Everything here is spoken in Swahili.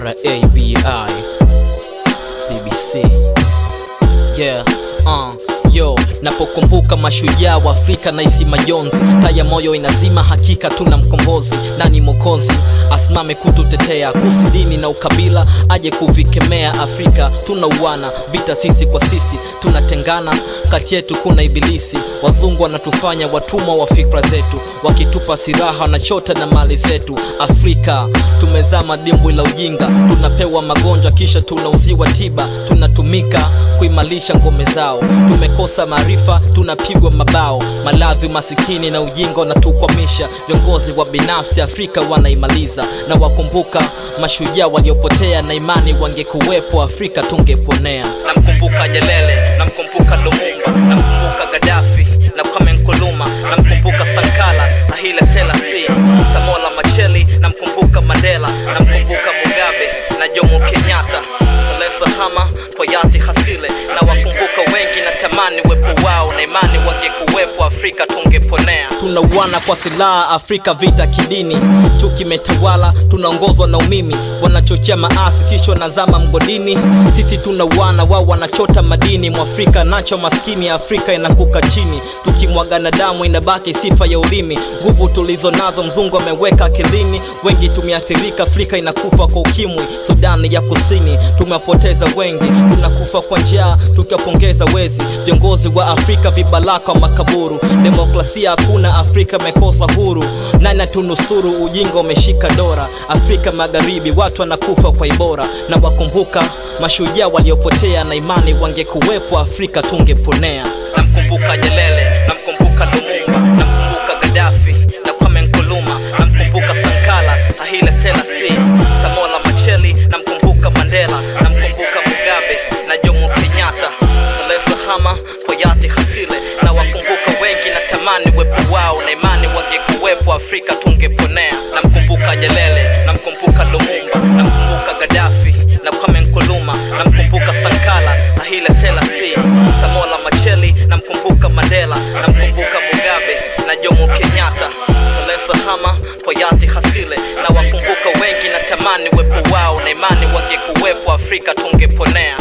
RABI BBC. Yeah, yo, napokumbuka mashujaa wa Afrika na isi majonzi. Taya moyo inazima, hakika tuna mkombozi. Nani mokozi asimame kututetea, kuhusu dini na ukabila aje kuvikemea. Afrika tunauana, vita sisi kwa sisi, tunatengana, kati yetu kuna ibilisi. Wazungu wanatufanya watumwa wa fikra zetu, wakitupa silaha wanachota na mali zetu. Afrika tumezama dimbwi la ujinga, tunapewa magonjwa kisha tunauziwa tiba. Tunatumika kuimarisha ngome zao, tumekosa maarifa, tunapigwa mabao. Maladhi, masikini na ujinga wanatukwamisha. Viongozi wa binafsi Afrika wanaimaliza. Na wakumbuka mashujaa waliopotea, na imani wangekuwepo Afrika tungeponea. Namkumbuka Nyerere, namkumbuka Lumumba, namkumbuka Gaddafi na Kwame Nkrumah, namkumbuka Sankara na Haile Selassie, Samora Machel, namkumbuka Mandela, namkumbuka Mugabe na Jomo Kenyatta, Hama Poyati Hasile. Na wakumbuka wengi, na tamani wepo wao, na imani wangekuwepo Afrika tungeponea. Tunauana kwa silaha Afrika, vita kidini, tukimetawala tunaongozwa na umimi. Wanachochea maasi kisha nazama mgodini. Sisi tunauana, wao wanachota madini. Mwafrika nacho maskini, Afrika inakuka chini. Tukimwagana damu inabaki sifa ya ulimi. Nguvu tulizo nazo mzungu ameweka akilini. Wengi tumeathirika, Afrika inakufa kwa ukimwi. Sudani ya Kusini tumepoteza wengi, tunakufa kwa njaa tukiwapongeza wezi. Viongozi wa Afrika vibalaka wa makaburu, demokrasia hakuna, Afrika mekosa huru. Nani tunusuru, ujinga umeshika dora. Afrika Magharibi watu wanakufa kwa ibora. Na wakumbuka mashujaa waliopotea, na imani wangekuwepo Afrika tungeponea. Namkumbuka Nyerere, namkumbuka Lumumba, namkumbuka Gaddafi na Kwame Nkrumah, namkumbuka Sankara na Haile Selassie, Samora Machel, namkumbuka Mandela, namkumbuka Mugabe na Jomo Kenyatta, Hama Poyati Hasile. Na wakumbuka wengi, na tamani wepo wao, na imani wangekuwepo Afrika tungeponea. Namkumbuka Nyerere, namkumbuka Lumumba, namkumbuka Gaddafi na Kwame Nkrumah, namkumbuka Sankara na Haile Selassie, Samora Machel, namkumbuka Mandela, namkumbuka Mugabe na Jomo Kenyatta, Hama Poyati Hasile. Na wakumbuka wengi, na tamani wepo wao, na imani wangekuwepo Afrika tungeponea.